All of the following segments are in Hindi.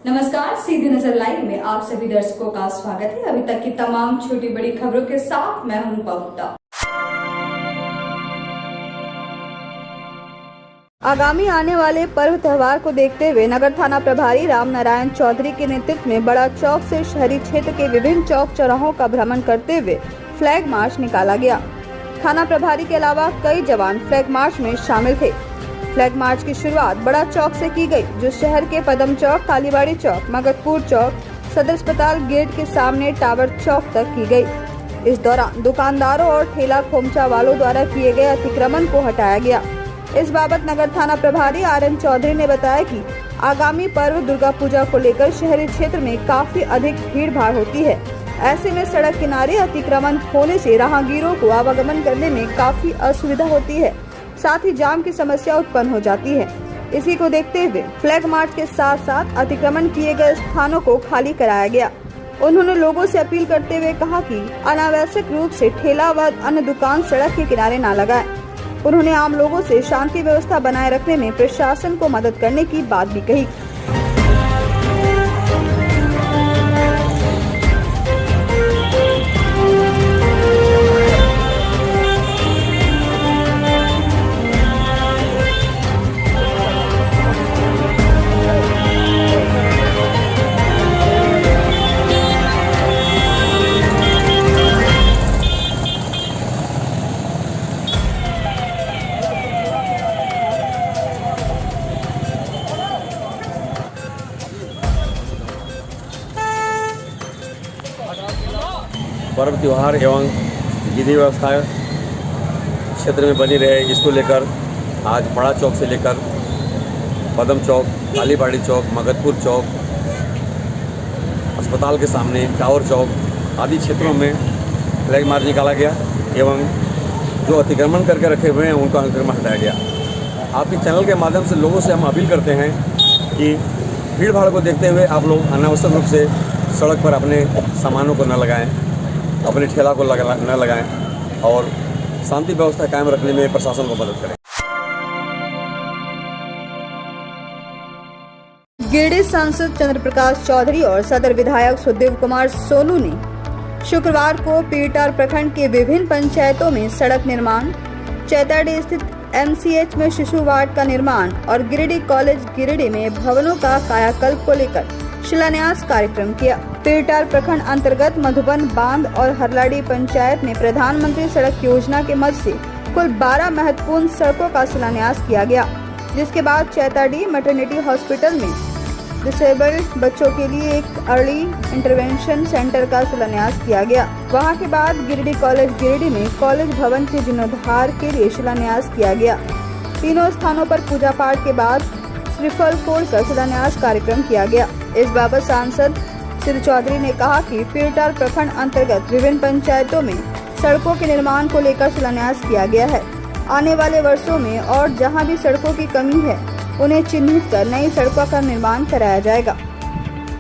नमस्कार, सीधी नजर लाइव में आप सभी दर्शकों का स्वागत है। अभी तक की तमाम छोटी बड़ी खबरों के साथ मैं हूं रूपा गुप्ता। आगामी आने वाले पर्व त्योहार को देखते हुए नगर थाना प्रभारी राम नारायण चौधरी के नेतृत्व में बड़ा चौक से शहरी क्षेत्र के विभिन्न चौक चौराहों का भ्रमण करते हुए फ्लैग मार्च निकाला गया। थाना प्रभारी के अलावा कई जवान फ्लैग मार्च में शामिल थे। फ्लैग मार्च की शुरुआत बड़ा चौक से की गई, जो शहर के पदम चौक, कालीबाड़ी चौक, मगतपुर चौक, सदर अस्पताल गेट के सामने टावर चौक तक की गई। इस दौरान दुकानदारों और ठेला खोमचा वालों द्वारा किए गए अतिक्रमण को हटाया गया। इस बाबत नगर थाना प्रभारी आर.एन. चौधरी ने बताया कि आगामी पर्व दुर्गा पूजा को लेकर शहरी क्षेत्र में काफी अधिक भीड़ भाड़ होती है। ऐसे में सड़क किनारे अतिक्रमण होने से राहगीरों को आवागमन करने में काफी असुविधा होती है, साथ ही जाम की समस्या उत्पन्न हो जाती है। इसी को देखते हुए फ्लैग मार्च के साथ साथ अतिक्रमण किए गए स्थानों को खाली कराया गया। उन्होंने लोगों से अपील करते हुए कहा कि अनावश्यक रूप से ठेला व अन्य दुकान सड़क के किनारे न लगाएं। उन्होंने आम लोगों से शांति व्यवस्था बनाए रखने में प्रशासन को मदद करने की बात भी कही। पर्व त्यौहार एवं विधि व्यवस्था क्षेत्र में बनी रहे, इसको लेकर आज बड़ा चौक से लेकर पदम चौक, कालीबाड़ी चौक, मगतपुर चौक, अस्पताल के सामने टावर चौक आदि क्षेत्रों में फ्लैग मार्च निकाला गया एवं जो अतिक्रमण करके रखे हुए हैं उनका अतिक्रमण हटाया गया। आपके चैनल के माध्यम से लोगों से हम अपील करते हैं कि भीड़ भाड़ को देखते हुए आप लोग अनावश्यक रूप से सड़क पर अपने सामानों को न लगाएं, अपने ठेला को न लगाएं और शांति व्यवस्था कायम रखने में प्रशासन को मदद करें। गिरिडीह सांसद चंद्र प्रकाश चौधरी और सदर विधायक सुदेव कुमार सोनू ने शुक्रवार को पीरटार प्रखंड के विभिन्न पंचायतों में सड़क निर्माण, चैताडी स्थित MCH में शिशु वार्ड का निर्माण और गिरिडीह कॉलेज गिरिडीह में भवनों का कायाकल्प को लेकर शिलान्यास कार्यक्रम किया। पीरटार प्रखंड अंतर्गत मधुबन बांध और हरलाडी पंचायत में प्रधानमंत्री सड़क योजना के मद से कुल 12 महत्वपूर्ण सड़कों का शिलान्यास किया गया, जिसके बाद चैताडी मैटरनिटी हॉस्पिटल में डिसेबल्ड बच्चों के लिए एक अर्ली इंटरवेंशन सेंटर का शिलान्यास किया गया। वहां के बाद गिरिडीह कॉलेज गिरिडीह में कॉलेज भवन के जीर्णोद्धार के लिए शिलान्यास किया गया। तीनों स्थानों पर पूजा पाठ के बाद श्रीफल फोड़कर शिलान्यास कार्यक्रम किया गया। इस बाबत सांसद श्री चौधरी ने कहा कि पीरटार प्रखंड अंतर्गत विभिन्न पंचायतों में सड़कों के निर्माण को लेकर शिलान्यास किया गया है। आने वाले वर्षों में और जहां भी सड़कों की कमी है उन्हें चिन्हित कर नई सड़कों का निर्माण कराया जाएगा।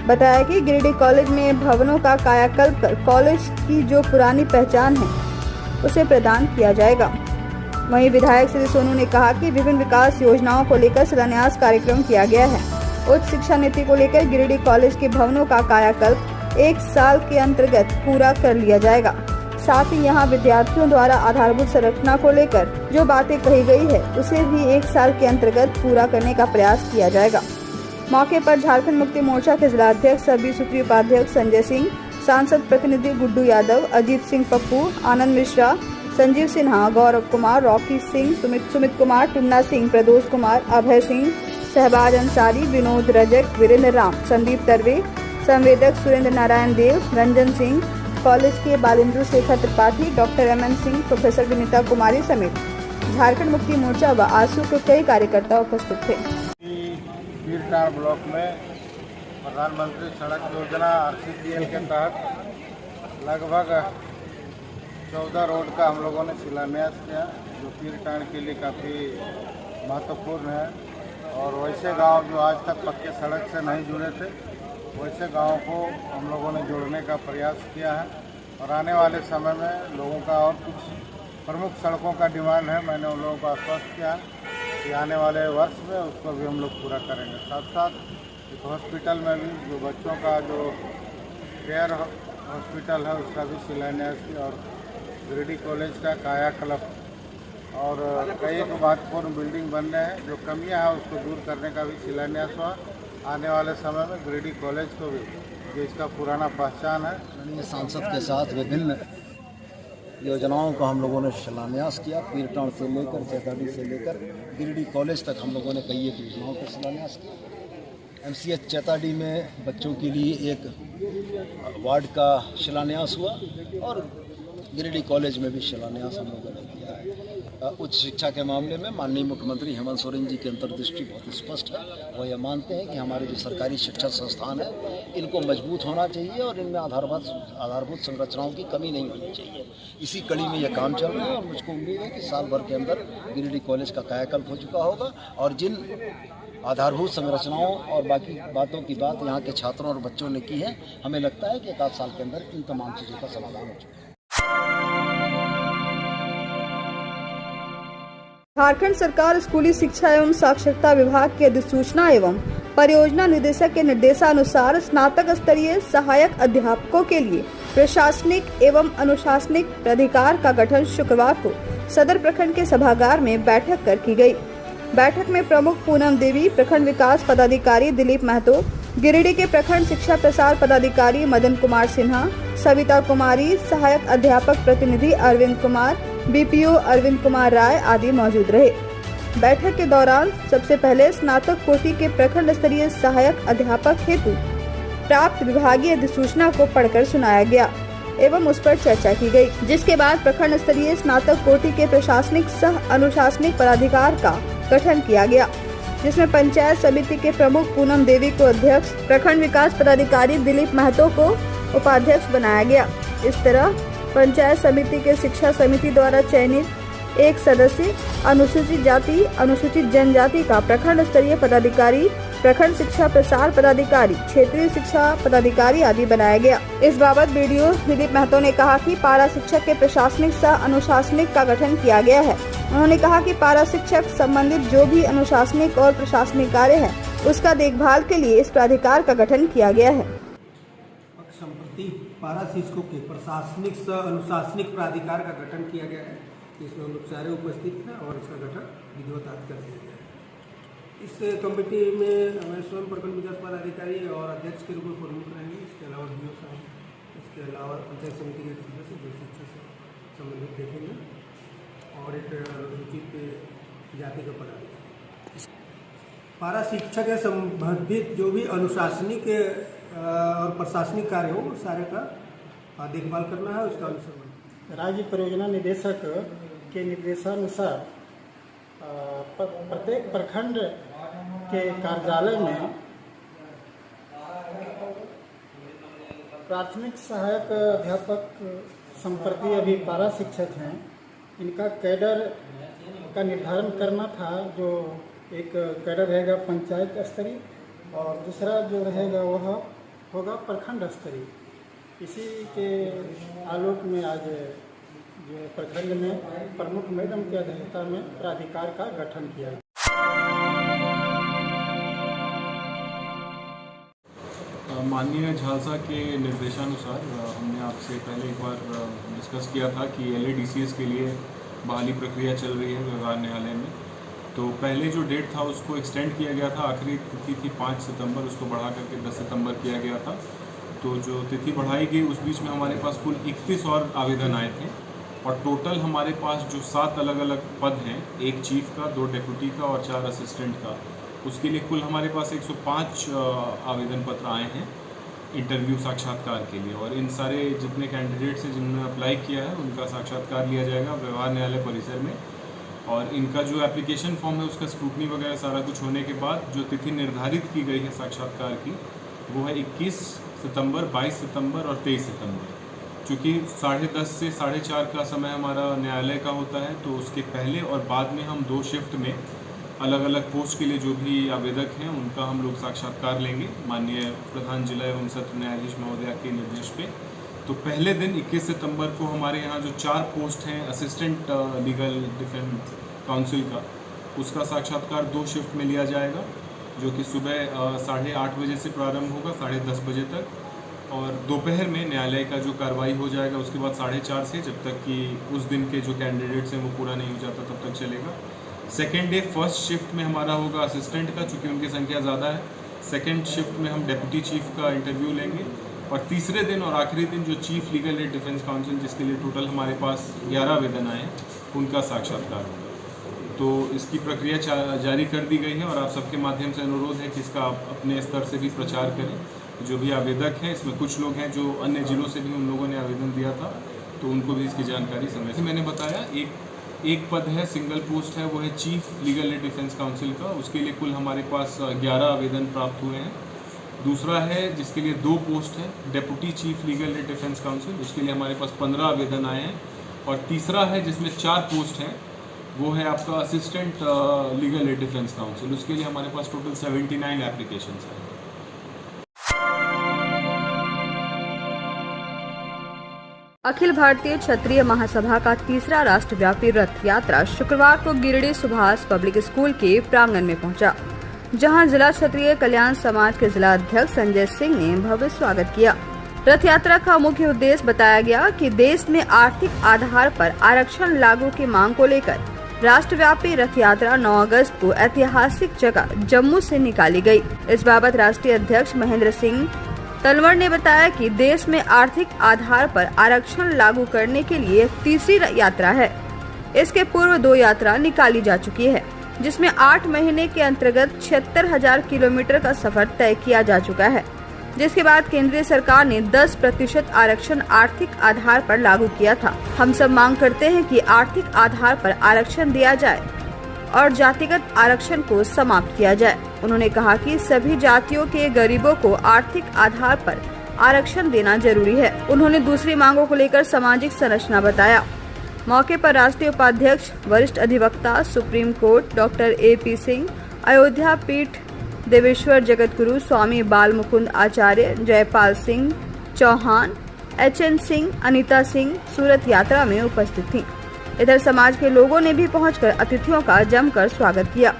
बताया कि गिरिडीह कॉलेज में भवनों का कायाकल्प कर कॉलेज की जो पुरानी पहचान है उसे प्रदान किया जाएगा। वहीं विधायक श्री सोनू ने कहा कि विभिन्न विकास योजनाओं को लेकर शिलान्यास कार्यक्रम किया गया है। उच्च शिक्षा नीति को लेकर गिरिडीह कॉलेज के भवनों का कायाकल्प 1 साल के अंतर्गत पूरा कर लिया जाएगा। साथ ही यहां विद्यार्थियों द्वारा आधारभूत संरचना को लेकर जो बातें कही गई है उसे भी 1 साल के अंतर्गत पूरा करने का प्रयास किया जाएगा। मौके पर झारखंड मुक्ति मोर्चा के जिलाध्यक्ष सभी सूत्री उपाध्यक्ष संजय सिंह, सांसद प्रतिनिधि गुड्डू यादव, अजीत सिंह पप्पू, आनंद मिश्रा, संजीव सिन्हा, गौरव कुमार, रॉकी सिंह, सुमित कुमार, टुन्ना सिंह, प्रदोष कुमार, अभय सिंह, शहबाज अंसारी, विनोद रजक, वीरेंद्र राम, संदीप तरवे, संवेदक सुरेंद्र नारायण देव, रंजन सिंह, कॉलेज के Balendra Shekhar Tripathi, doctor MN Singh, professor Vinita Kumari समेत झारखंड मुक्ति मोर्चा व आसू के कई कार्यकर्ता उपस्थित थे। पीरटार ब्लॉक में प्रधानमंत्री सड़क योजना RCPL के तहत लगभग 14 रोड का हम लोगों ने शिलान्यास किया, जो पीरटार के लिए काफ़ी महत्वपूर्ण है। और वैसे गांव जो आज तक पक्के सड़क से नहीं जुड़े थे, वैसे गांवों को हम लोगों ने जोड़ने का प्रयास किया है। और आने वाले समय में लोगों का और कुछ प्रमुख सड़कों का डिमांड है। मैंने उन लोगों को आश्वस्त किया कि आने वाले वर्ष में उसको भी हम लोग पूरा करेंगे। साथ साथ एक हॉस्पिटल में भी जो बच्चों का जो केयर हॉस्पिटल है उसका भी शिलान्यास किया और गिरिडीह कॉलेज का कायाकल्प और कई एक महत्वपूर्ण बिल्डिंग बन रहे हैं। जो कमियां हैं उसको दूर करने का भी शिलान्यास हुआ। आने वाले समय में गिरिडीह कॉलेज को भी जो इसका पुराना पहचान है। माननीय सांसद के साथ विभिन्न योजनाओं का हम लोगों ने शिलान्यास किया। पीरटांड़ से लेकर चैताडी से लेकर गिरिडीह कॉलेज तक हम लोगों ने कई एक योजनाओं का शिलान्यास किया। MCH चैताडी में बच्चों के लिए एक वार्ड का शिलान्यास हुआ और गिरिडीह कॉलेज में भी शिलान्यास हम लोगों ने किया है। उच्च शिक्षा के मामले में माननीय मुख्यमंत्री हेमंत सोरेन जी की अंतर्दृष्टि बहुत स्पष्ट है। वो ये मानते हैं कि हमारे जो सरकारी शिक्षा संस्थान है इनको मजबूत होना चाहिए और इनमें आधारभूत संरचनाओं की कमी नहीं होनी चाहिए। इसी कड़ी में ये काम चल रहा है और मुझको उम्मीद है कि साल भर के अंदर गिरिडीह कॉलेज का कायाकल्प हो चुका होगा और जिन आधारभूत संरचनाओं और बाकी बातों की बात यहाँ के छात्रों और बच्चों ने की है, हमें लगता है कि एक आध साल के अंदर इन तमाम चीज़ों का समाधान हो चुका है। झारखंड सरकार स्कूली शिक्षा एवं साक्षरता विभाग के अधिसूचना एवं परियोजना निदेशक के निर्देशानुसार स्नातक स्तरीय सहायक अध्यापकों के लिए प्रशासनिक एवं अनुशासनिक प्राधिकार का गठन शुक्रवार को सदर प्रखंड के सभागार में बैठक कर की गई। बैठक में प्रमुख पूनम देवी, प्रखंड विकास पदाधिकारी दिलीप महतो, गिरिडीह के प्रखंड शिक्षा प्रसार पदाधिकारी मदन कुमार सिन्हा, सविता कुमारी, सहायक अध्यापक प्रतिनिधि अरविंद कुमार, BPO अरविंद कुमार राय आदि मौजूद रहे। बैठक के दौरान सबसे पहले स्नातक कोटि के प्रखंड स्तरीय सहायक अध्यापक हेतु प्राप्त विभागीय अधिसूचना को पढ़कर सुनाया गया एवं उस पर चर्चा की गई, जिसके बाद प्रखंड स्तरीय स्नातक कोटि के प्रशासनिक सह अनुशासनिक पदाधिकार का गठन किया गया, जिसमें पंचायत समिति के प्रमुख पूनम देवी को अध्यक्ष, प्रखंड विकास पदाधिकारी दिलीप महतो को उपाध्यक्ष बनाया गया। इस तरह पंचायत समिति के शिक्षा समिति द्वारा चयनित एक सदस्य अनुसूचित जाति, अनुसूचित जनजाति का प्रखंड स्तरीय पदाधिकारी, प्रखंड शिक्षा प्रसार पदाधिकारी, क्षेत्रीय शिक्षा पदाधिकारी आदि बनाया गया। इस बाबत BDO दिलीप महतो ने कहा कि पारा शिक्षक के प्रशासनिक सह अनुशासनिक का गठन किया गया है। उन्होंने कहा कि पारा शिक्षक संबंधित जो भी अनुशासनिक और प्रशासनिक कार्य है उसका देखभाल के लिए इस प्राधिकार का गठन किया गया है। संप्रति पारा शिक्षकों के प्रशासनिक सह अनुशासनिक प्राधिकार का गठन किया गया है। इसमें हम लोग सारे उपस्थित हैं और इसका गठन विधिवत आज कर दिया गया है। इस कमेटी में हमारे स्वयं प्रखंड विकास पदाधिकारी और अध्यक्ष के रूप में प्रमुख रहेंगे। इसके अलावा BO साहब, इसके अलावा पंचायत समिति के सदस्य जो शिक्षा से संबंधित देखेंगे और एक अनुसूचित जाति का पदाधिकारी। पारा शिक्षा के संबंधित जो भी अनुशासनिक और प्रशासनिक कार्य हो सारे का देखभाल करना है, उसका अनुसरण। राज्य परियोजना निदेशक के निर्देशानुसार प्रत्येक प्रखंड के कार्यालय में प्राथमिक सहायक अध्यापक संप्रति अभी पारा शिक्षक हैं, इनका कैडर का निर्धारण करना था। जो एक कैडर रहेगा पंचायत स्तरीय और दूसरा जो रहेगा वह होगा प्रखंड स्तरीय। इसी के आलोक में आज जो प्रखंड में प्रमुख मैडम की अध्यक्षता में प्राधिकार का गठन किया गया। माननीय झालसा के निर्देशानुसार हमने आपसे पहले एक बार डिस्कस किया था कि LADCS के लिए बहाली प्रक्रिया चल रही है व्यवहार न्यायालय में। तो पहले जो डेट था उसको एक्सटेंड किया गया था, आखिरी तिथि थी 5 सितंबर, उसको बढ़ा करके 10 सितंबर किया गया था। तो जो तिथि बढ़ाई गई उस बीच में हमारे पास कुल 31 और आवेदन आए थे और टोटल हमारे पास जो 7 अलग अलग पद हैं, एक चीफ का, 2 डेप्यूटी का और 4 असिस्टेंट का, उसके लिए कुल हमारे पास 105 आवेदन पत्र आए हैं इंटरव्यू साक्षात्कार के लिए। और इन सारे जितने कैंडिडेट्स हैं जिन्होंने अप्लाई किया है उनका साक्षात्कार लिया जाएगा व्यवहार न्यायालय परिसर में। और इनका जो एप्लीकेशन फॉर्म है उसका स्क्रूटनी वगैरह सारा कुछ होने के बाद जो तिथि निर्धारित की गई है साक्षात्कार की वो है 21 सितंबर, 22 सितंबर और 23 सितंबर। चूँकि 10:30 से 4:30 का समय हमारा न्यायालय का होता है, तो उसके पहले और बाद में हम 2 शिफ्ट में अलग अलग पोस्ट के लिए जो भी आवेदक हैं उनका हम लोग साक्षात्कार लेंगे माननीय प्रधान जिला एवं सत्र न्यायाधीश महोदया के निर्देश पे। तो पहले दिन 21 सितंबर को हमारे यहाँ जो 4 पोस्ट हैं असिस्टेंट लीगल डिफेंस काउंसिल का, उसका साक्षात्कार 2 शिफ्ट में लिया जाएगा। जो कि सुबह 8:30 बजे से प्रारंभ होगा 10:30 बजे तक, और दोपहर में न्यायालय का जो कार्रवाई हो जाएगा उसके बाद 4:30 से, जब तक कि उस दिन के जो कैंडिडेट्स हैं वो पूरा नहीं हो जाता तब तक चलेगा। सेकेंड डे फर्स्ट शिफ्ट में हमारा होगा असिस्टेंट का, चूँकि उनकी संख्या ज़्यादा है। सेकेंड शिफ्ट में हम डिप्टी चीफ का इंटरव्यू लेंगे, और तीसरे दिन और आखिरी दिन जो chief legal aid defence council, जिसके लिए टोटल हमारे पास 11 आवेदन आए हैं, उनका साक्षात्कार होगा। तो इसकी प्रक्रिया जारी कर दी गई है, और आप सबके माध्यम से अनुरोध है कि इसका आप अपने स्तर से भी प्रचार करें। जो भी आवेदक हैं, इसमें कुछ लोग हैं जो अन्य जिलों से भी उन लोगों ने आवेदन दिया था, तो उनको भी इसकी जानकारी समय से मैंने बताया। एक पद है, सिंगल पोस्ट है, वो है chief legal aid defence council का। उसके लिए कुल हमारे पास 11 आवेदन प्राप्त हुए हैं। दूसरा है जिसके लिए 2 पोस्ट है, deputy chief legal aid defence council, उसके लिए हमारे पास 15 आवेदन आए हैं। और तीसरा है जिसमें 4 पोस्ट हैं, वो है आपका assistant legal aid defence council, उसके लिए हमारे पास टोटल 79 एप्लीकेशंस हैं। अखिल भारतीय क्षत्रिय महासभा का तीसरा राष्ट्रव्यापी रथ यात्रा शुक्रवार को गिरिडीह सुभाष पब्लिक स्कूल के प्रांगण में पहुंचा, जहां जिला क्षत्रिय कल्याण समाज के जिला अध्यक्ष संजय सिंह ने भव्य स्वागत किया। रथ यात्रा का मुख्य उद्देश्य बताया गया कि देश में आर्थिक आधार पर आरक्षण लागू की मांग को लेकर राष्ट्रव्यापी रथ यात्रा 9 अगस्त को ऐतिहासिक जगह जम्मू से निकाली गई। इस बाबत राष्ट्रीय अध्यक्ष महेंद्र सिंह तलवर ने बताया कि देश में आर्थिक आधार पर आरक्षण लागू करने के लिए तीसरी यात्रा है। इसके पूर्व 2 यात्रा निकाली जा चुकी है, जिसमें 8 महीने के अंतर्गत 76,000 किलोमीटर का सफर तय किया जा चुका है, जिसके बाद केंद्रीय सरकार ने 10% आरक्षण आर्थिक आधार पर लागू किया था। हम सब मांग करते हैं कि आर्थिक आधार पर आरक्षण दिया जाए और जातिगत आरक्षण को समाप्त किया जाए। उन्होंने कहा कि सभी जातियों के गरीबों को आर्थिक आधार पर आरक्षण देना जरूरी है। उन्होंने दूसरी मांगों को लेकर सामाजिक संरचना बताया। मौके पर राष्ट्रीय उपाध्यक्ष, वरिष्ठ अधिवक्ता, supreme court doctor AP Singh, Ayodhya पीठ देवेश्वर जगतगुरु स्वामी बाल मुकुंद आचार्य, जयपाल सिंह चौहान, HN सिंह, अनीता सिंह सूरत यात्रा में उपस्थित थीं। इधर समाज के लोगों ने भी पहुंचकर अतिथियों का जमकर स्वागत किया।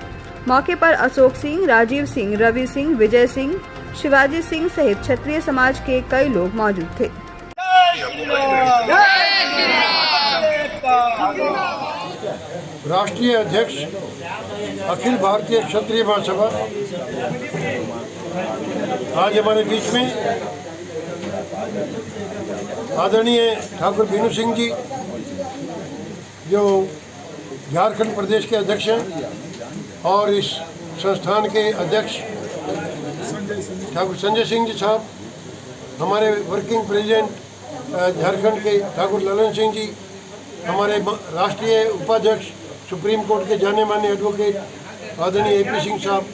मौके पर अशोक सिंह, राजीव सिंह, रवि सिंह, विजय सिंह, शिवाजी सिंह सहित क्षत्रिय समाज के कई लोग मौजूद थे। राष्ट्रीय अध्यक्ष अखिल भारतीय क्षत्रिय महासभा आज हमारे बीच में आदरणीय ठाकुर बीनू सिंह जी, जो झारखंड प्रदेश के अध्यक्ष हैं, और इस संस्थान के अध्यक्ष ठाकुर संजय सिंह जी साहब, हमारे वर्किंग प्रेसिडेंट झारखंड के ठाकुर ललन सिंह जी, हमारे राष्ट्रीय उपाध्यक्ष सुप्रीम कोर्ट के जाने माने एडवोकेट आदरणीय AP सिंह साहब,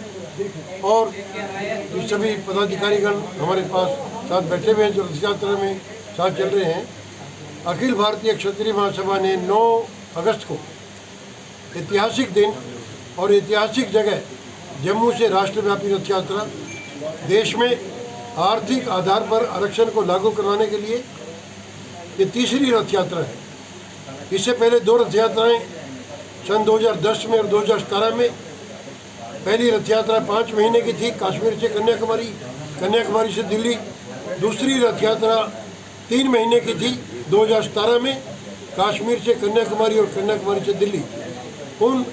और ये सभी पदाधिकारीगण हमारे पास साथ बैठे हुए हैं जो रथ यात्रा में साथ चल रहे हैं। अखिल भारतीय क्षत्रिय महासभा ने 9 अगस्त को ऐतिहासिक दिन और ऐतिहासिक जगह जम्मू से राष्ट्रव्यापी रथ यात्रा, देश में आर्थिक आधार पर आरक्षण को लागू करवाने के लिए ये तीसरी रथ यात्रा है। इससे पहले 2 रथ यात्राएँ सन 2010 में और 2017 में। पहली रथ यात्रा 5 महीने की थी, कश्मीर से कन्याकुमारी, कन्याकुमारी से दिल्ली। दूसरी रथ यात्रा 3 महीने की थी 2017 में, कश्मीर से कन्याकुमारी और कन्याकुमारी से दिल्ली। उन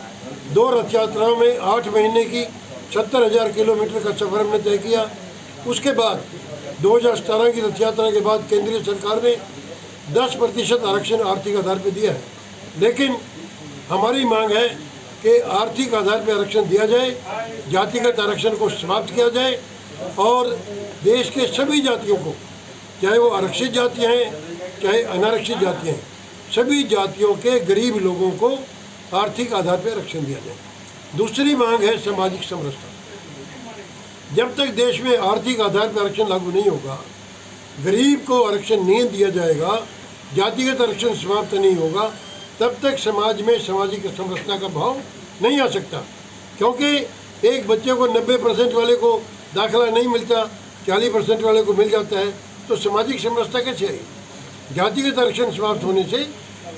2 रथ यात्राओं में 8 महीने की 70,000 किलोमीटर का सफर हमने तय किया। उसके बाद 2017 की रथ यात्रा के बाद केंद्रीय सरकार ने 10% आरक्षण आर्थिक आधार पर दिया है, लेकिन हमारी मांग है कि आर्थिक आधार पर आरक्षण दिया जाए, जातिगत आरक्षण को समाप्त किया जाए, और देश के सभी जातियों को, चाहे वो आरक्षित जातियाँ हैं चाहे अनारक्षित जातियाँ हैं, सभी जातियों के गरीब लोगों को आर्थिक आधार पर आरक्षण दिया जाए। दूसरी मांग है सामाजिक समरसता। जब तक देश में आर्थिक आधार पर आरक्षण लागू नहीं होगा, गरीब को आरक्षण नहीं दिया जाएगा, जातिगत आरक्षण समाप्त नहीं होगा, तब तक समाज में सामाजिक समरसता का भाव नहीं आ सकता। क्योंकि एक बच्चे को 90% वाले को दाखिला नहीं मिलता, 40% वाले को मिल जाता है, तो सामाजिक समरसता कैसे आएगी? जातिगत आरक्षण समाप्त होने से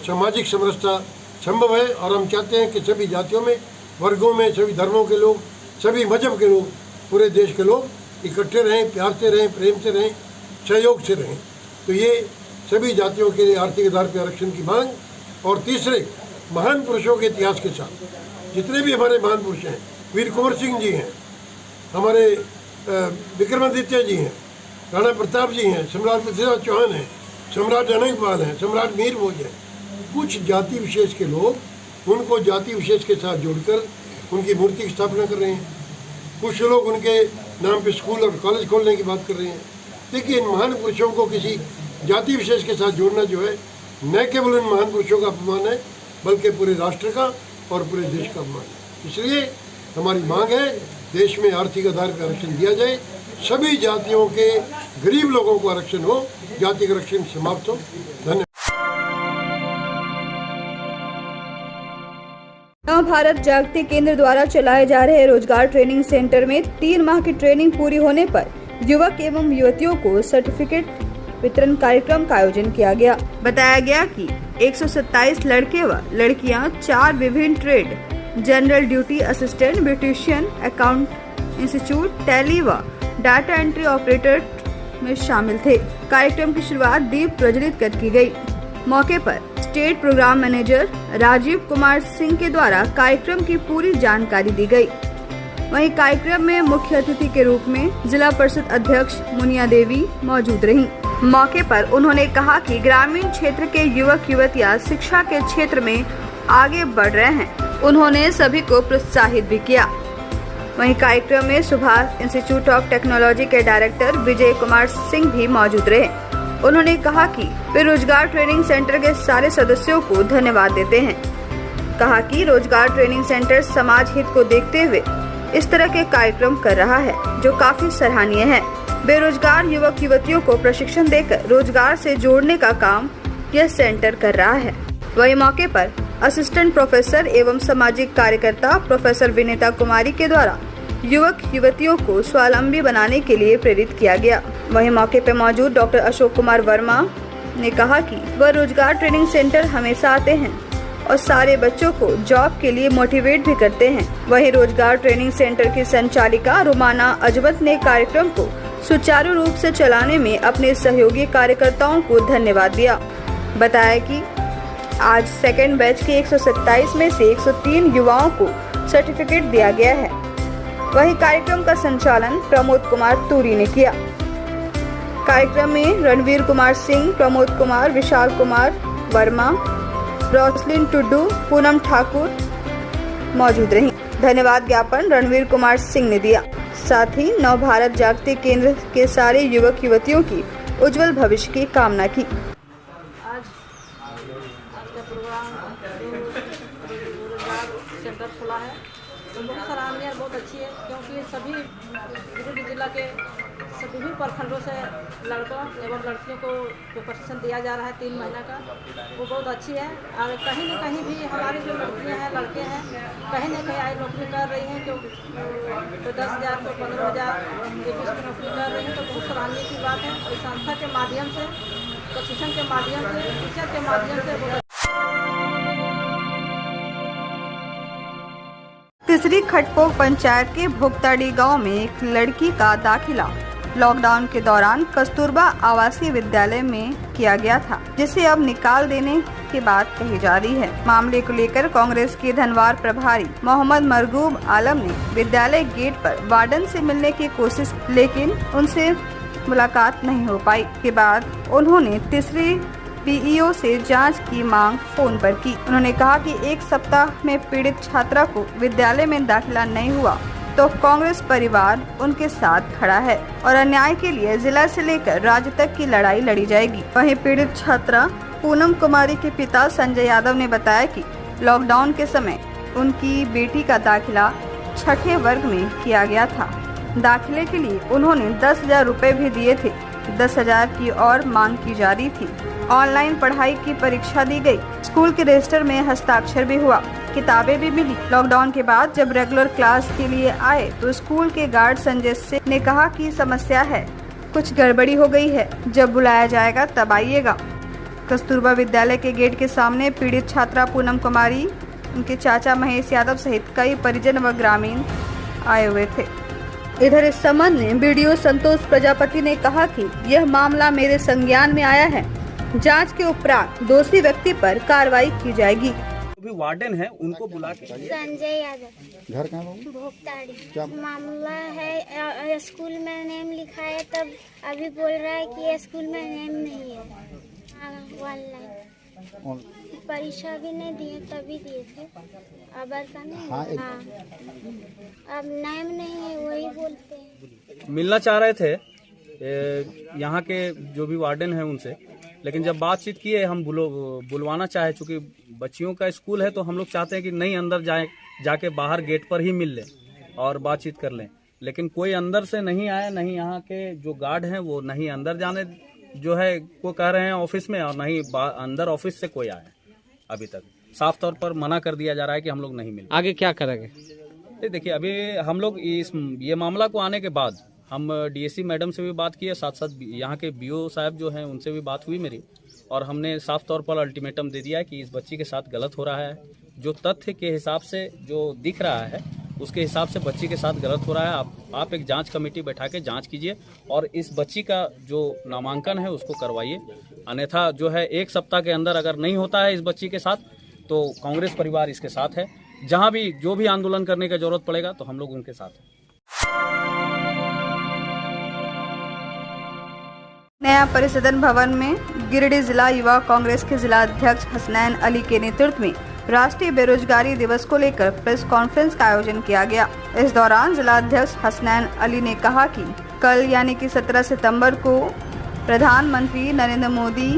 सामाजिक समरसता संभव है, और हम चाहते हैं कि सभी जातियों में, वर्गों में, सभी धर्मों के लोग, सभी मजहब के लोग पूरे देश के लोग इकट्ठे रहें, प्यार से रहें, प्रेम से रहें, सहयोग से रहें। तो ये सभी जातियों के लिए आर्थिक आधार पर आरक्षण की मांग। और तीसरे, महान पुरुषों के इतिहास के साथ जितने भी हमारे महान पुरुष हैं, वीर कुंवर सिंह जी हैं, हमारे विक्रमादित्य जी हैं, राणा प्रताप जी हैं, सम्राट पृथ्वीराज चौहान हैं, सम्राट अनंगपाल हैं, सम्राट मीर भोज हैं। कुछ जाति विशेष के लोग उनको जाति विशेष के साथ जोड़कर उनकी मूर्ति की स्थापना कर रहे हैं। कुछ लोग उनके नाम पे स्कूल और कॉलेज खोलने की बात कर रहे हैं। देखिए, इन महान पुरुषों को किसी जाति विशेष के साथ जोड़ना जो है, न केवल उन महान पुरुषों का अपमान है, बल्कि पूरे राष्ट्र का और पूरे देश का अपमान है। इसलिए हमारी मांग है, देश में आर्थिक आधार पर आरक्षण दिया जाए, सभी जातियों के गरीब लोगों को आरक्षण हो, जाति का आरक्षण समाप्त हो। धन्यवाद। नव भारत जागृति केंद्र द्वारा चलाए जा रहे रोजगार ट्रेनिंग सेंटर में 3 माह की ट्रेनिंग पूरी होने पर युवक एवं युवतियों को सर्टिफिकेट वितरण कार्यक्रम का आयोजन किया गया। बताया गया कि 127 लड़के व लड़कियां 4 विभिन्न trade, general duty assistant, beautician, account institute, tally व डाटा एंट्री ऑपरेटर में शामिल थे। कार्यक्रम की शुरुआत दीप प्रज्वलित कर की गई। मौके पर state programme manager Rajiv Kumar Singh के द्वारा कार्यक्रम की पूरी जानकारी दी गई। वहीं कार्यक्रम में मुख्य अतिथि के रूप में जिला परिषद अध्यक्ष मुनिया देवी मौजूद रहीं। मौके पर उन्होंने कहा कि ग्रामीण क्षेत्र के युवक युवतियां शिक्षा के क्षेत्र में आगे बढ़ रहे हैं। उन्होंने सभी को प्रोत्साहित भी किया। वहीं कार्यक्रम में सुभाष इंस्टीट्यूट ऑफ टेक्नोलॉजी के डायरेक्टर विजय कुमार सिंह भी मौजूद रहे। उन्होंने कहा कि वे रोजगार ट्रेनिंग सेंटर के सारे सदस्यों को धन्यवाद देते हैं। कहा कि रोजगार ट्रेनिंग सेंटर समाज हित को देखते हुए इस तरह के कार्यक्रम कर रहा है, जो काफी सराहनीय है। बेरोजगार युवक युवतियों को प्रशिक्षण देकर रोजगार से जोड़ने का काम यह सेंटर कर रहा है। वहीं मौके पर असिस्टेंट प्रोफेसर एवं सामाजिक कार्यकर्ता प्रोफेसर विनीता कुमारी के द्वारा युवक युवतियों को स्वावलंबी बनाने के लिए प्रेरित किया गया। वहीं मौके पर मौजूद डॉक्टर अशोक कुमार वर्मा ने कहा कि वह रोजगार ट्रेनिंग सेंटर हमेशा आते हैं और सारे बच्चों को जॉब के लिए मोटिवेट भी करते हैं। वहीं रोजगार ट्रेनिंग सेंटर की संचालिका रुमाना अजमत ने कार्यक्रम को सुचारू रूप से चलाने में अपने सहयोगी कार्यकर्ताओं को धन्यवाद दिया। बताया कि आज सेकेंड बैच के 127 में से 103 युवाओं को सर्टिफिकेट दिया गया है। वहीं कार्यक्रम का संचालन प्रमोद कुमार तूरी ने किया। कार्यक्रम में रणवीर कुमार सिंह, प्रमोद कुमार, विशाल कुमार वर्मा, रोसलिन टुड्डू, पूनम ठाकुर मौजूद रहीं। धन्यवाद ज्ञापन रणवीर कुमार सिंह ने दिया। साथ ही नव भारत जागृति केंद्र के सारे युवक युवतियों की उज्जवल भविष्य की कामना की। आज का प्रोग्राम रोजगार सेंटर खुला है, तो बहुत सराहनीय, बहुत अच्छी है, क्योंकि सभी गिरिडीह जिला के सभी प्रखंडों से लड़कों एवं लड़कियों को जो प्रशिक्षण दिया जा रहा है 3 महीना का, वो बहुत अच्छी है। और कहीं न कहीं भी हमारी जो लड़कियां हैं, लड़के हैं, कहीं न कहीं आई नौकरी कर रही हैं, जो 10,000 को 15,000 की नौकरी कर रही हैं, तो बहुत सराहनीय की बात है। और संस्था के माध्यम से, प्रशिक्षण के माध्यम से, शिक्षा के माध्यम से तीसरी खटपोक पंचायत के भोक्ताडी गांव में एक लड़की का दाखिला लॉकडाउन के दौरान कस्तूरबा आवासीय विद्यालय में किया गया था, जिसे अब निकाल देने की बात कही जा रही है। मामले को लेकर कांग्रेस के धनवार प्रभारी मोहम्मद मरगूब आलम ने विद्यालय गेट पर वार्डन से मिलने की कोशिश, लेकिन उनसे मुलाकात नहीं हो पाई। के बाद उन्होंने तीसरी पीईओ से जांच की मांग फोन पर की। उन्होंने कहा कि 1 सप्ताह में पीड़ित छात्रा को विद्यालय में दाखिला नहीं हुआ तो कांग्रेस परिवार उनके साथ खड़ा है और अन्याय के लिए जिला से लेकर राज्य तक की लड़ाई लड़ी जाएगी। वहीं पीड़ित छात्रा पूनम कुमारी के पिता संजय यादव ने बताया कि लॉकडाउन के समय उनकी बेटी का दाखिला 6ठे वर्ग में किया गया था। दाखिले के लिए उन्होंने 10,000 रुपए भी दिए थे। 10,000 की और मांग की जा रही थी। ऑनलाइन पढ़ाई की परीक्षा दी गई। स्कूल के रजिस्टर में हस्ताक्षर भी हुआ, किताबें भी मिली। लॉकडाउन के बाद जब रेगुलर क्लास के लिए आए तो स्कूल के गार्ड संजय सिंह ने कहा कि समस्या है, कुछ गड़बड़ी हो गई है, जब बुलाया जाएगा तब आइएगा। कस्तूरबा विद्यालय के गेट के सामने पीड़ित छात्रा पूनम कुमारी, उनके चाचा महेश यादव सहित कई परिजन व ग्रामीण आए हुए थे। इधर इस संबंध में बीडीओ संतोष प्रजापति ने कहा कि यह मामला मेरे संज्ञान में आया है। जांच के उपरांत दोषी व्यक्ति पर कार्रवाई की जाएगी। भी वार्डन है उनको बुला के संजय यादव, घर कहाँ भोगताड़ी। क्या मामला है? स्कूल में नेम लिखा है, तब अभी बोल रहा है कि स्कूल में नेम नहीं है। ऑनलाइन परीक्षा भी नहीं दिए, तभी दिए थे। अब का नहीं। हाँ। अब नेम नहीं है, वही बोलते हैं। मिलना चाह रहे थे यहाँ के जो भी वार्डन है उनसे, लेकिन जब बातचीत किए हम बुलवाना चाहे, चूँकि बच्चियों का स्कूल है तो हम लोग चाहते हैं कि नहीं अंदर जाके बाहर गेट पर ही मिल लें और बातचीत कर लें, लेकिन कोई अंदर से नहीं आया। नहीं यहाँ के जो गार्ड हैं वो नहीं अंदर जाने जो है को कह रहे हैं ऑफिस में, और नहीं अंदर ऑफिस से कोई आया। अभी तक साफ तौर पर मना कर दिया जा रहा है कि हम लोग नहीं मिल। आगे क्या करेंगे? देखिए, अभी हम लोग ये मामला को आने के बाद हम डीएससी मैडम से भी बात किए, साथ साथ यहाँ के बीओ साहब जो हैं उनसे भी बात हुई मेरी, और हमने साफ तौर पर अल्टीमेटम दे दिया है कि इस बच्ची के साथ गलत हो रहा है। जो तथ्य के हिसाब से जो दिख रहा है उसके हिसाब से बच्ची के साथ गलत हो रहा है। आप एक जांच कमेटी बैठा के जांच कीजिए और इस बच्ची का जो नामांकन है उसको करवाइए। अन्यथा जो है 1 सप्ताह के अंदर अगर नहीं होता है इस बच्ची के साथ तो कांग्रेस परिवार इसके साथ है। जहां भी जो भी आंदोलन करने की जरूरत पड़ेगा तो हम लोग उनके साथ हैं। नया परिसदन भवन में गिरिडीह जिला युवा कांग्रेस के जिला अध्यक्ष हसनैन अली के नेतृत्व में राष्ट्रीय बेरोजगारी दिवस को लेकर प्रेस कॉन्फ्रेंस का आयोजन किया गया। इस दौरान जिला अध्यक्ष हसनैन अली ने कहा कि कल यानी कि 17 सितंबर को प्रधानमंत्री नरेंद्र मोदी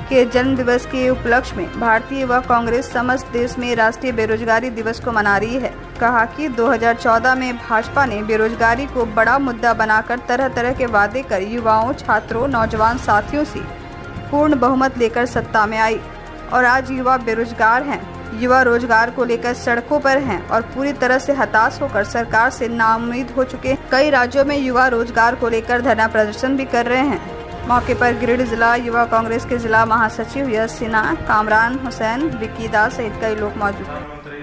के जन्म दिवस के उपलक्ष्य में भारतीय युवा कांग्रेस समस्त देश में राष्ट्रीय बेरोजगारी दिवस को मना रही है। कहा कि 2014 में भाजपा ने बेरोजगारी को बड़ा मुद्दा बनाकर तरह तरह के वादे कर युवाओं, छात्रों, नौजवान साथियों से पूर्ण बहुमत लेकर सत्ता में आई और आज युवा बेरोजगार हैं। युवा रोजगार को लेकर सड़कों पर हैं और पूरी तरह से हताश होकर सरकार से नाउम्मीद हो चुके। कई राज्यों में युवा रोजगार को लेकर धरना प्रदर्शन भी कर रहे हैं। मौके पर गिरिडीह जिला युवा कांग्रेस के जिला महासचिव यश सिन्हा, कामरान हुसैन, विक्की दास सहित कई लोग मौजूद हैं। प्रधानमंत्री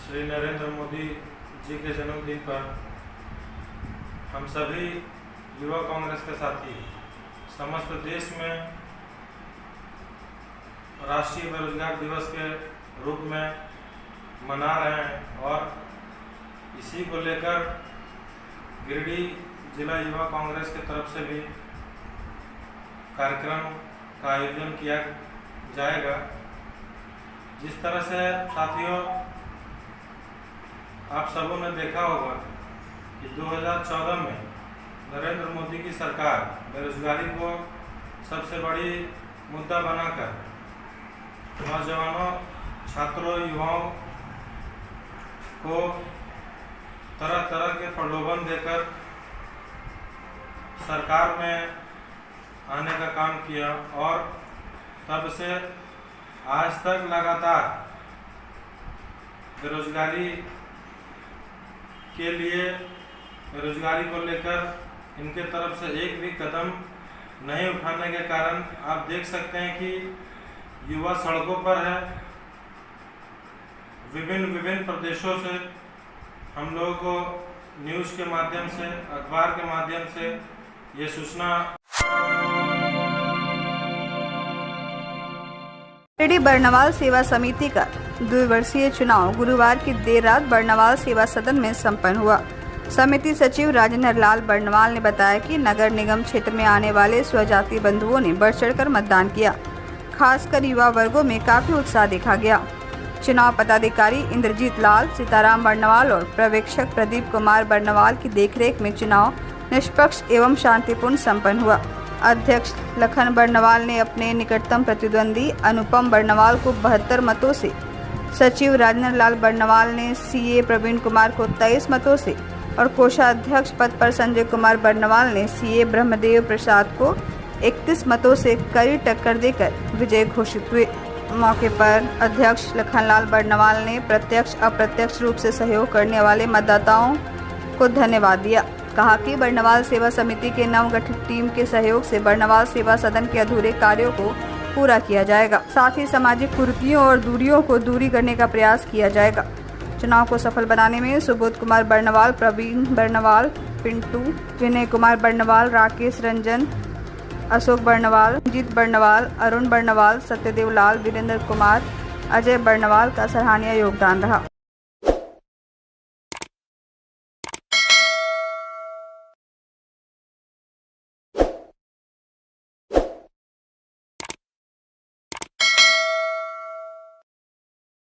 श्री नरेंद्र मोदी जी के जन्मदिन पर हम सभी युवा कांग्रेस के साथी समस्त देश में राष्ट्रीय बेरोजगार दिवस के रूप में मना रहे हैं और इसी को लेकर गिरिडीह जिला युवा कांग्रेस की तरफ से भी कार्यक्रम का आयोजन किया जाएगा। जिस तरह से साथियों आप सबों ने देखा होगा कि 2014 में नरेंद्र मोदी की सरकार बेरोजगारी को सबसे बड़ी मुद्दा बनाकर नौजवानों, छात्रों, युवाओं को तरह तरह के प्रलोभन देकर सरकार में आने का काम किया और तब से आज तक लगातार बेरोजगारी के लिए, बेरोजगारी को लेकर इनके तरफ से एक भी कदम नहीं उठाने के कारण आप देख सकते हैं कि युवा सड़कों पर है। विभिन्न प्रदेशों से हम लोगों को न्यूज़ के माध्यम से, अखबार के माध्यम से ये सूचना। गिरिडीह बरनवाल सेवा समिति का द्विवर्षीय चुनाव गुरुवार की देर रात बरनवाल सेवा सदन में संपन्न हुआ। समिति सचिव राजेंद्र लाल बरनवाल ने बताया कि नगर निगम क्षेत्र में आने वाले स्वजाति बंधुओं ने बढ़ चढ़कर मतदान किया। खासकर युवा वर्गों में काफी उत्साह देखा गया। चुनाव पदाधिकारी इंद्रजीत लाल, सीताराम बरनवाल और पर्यवेक्षक प्रदीप कुमार बरनवाल की देखरेख में चुनाव निष्पक्ष एवं शांतिपूर्ण संपन्न हुआ। अध्यक्ष लखन बरनवाल ने अपने निकटतम प्रतिद्वंदी अनुपम बरनवाल को 72 मतों से, सचिव राजेंद्र लाल बरनवाल ने सीए प्रवीण कुमार को 23 मतों से और कोषाध्यक्ष पद पर संजय कुमार बरनवाल ने सीए ब्रह्मदेव प्रसाद को 31 मतों से कड़ी टक्कर देकर विजय घोषित हुए। मौके पर अध्यक्ष लखनलाल बरनवाल ने प्रत्यक्ष अप्रत्यक्ष रूप से सहयोग करने वाले मतदाताओं को धन्यवाद दिया। कहा कि बरनवाल सेवा समिति के नवगठित टीम के सहयोग से बरनवाल सेवा सदन के अधूरे कार्यों को पूरा किया जाएगा। साथ ही सामाजिक कुरीतियों और दूरियों को दूरी करने का प्रयास किया जाएगा। चुनाव को सफल बनाने में सुबोध कुमार बर्नवाल, प्रवीण बर्नवाल, पिंटू, विनय कुमार बर्नवाल, राकेश रंजन, अशोक बर्नवाल, जीत बर्नवाल, अरुण बर्नवाल, सत्यदेव लाल, वीरेंद्र कुमार, अजय बर्नवाल का सराहनीय योगदान रहा।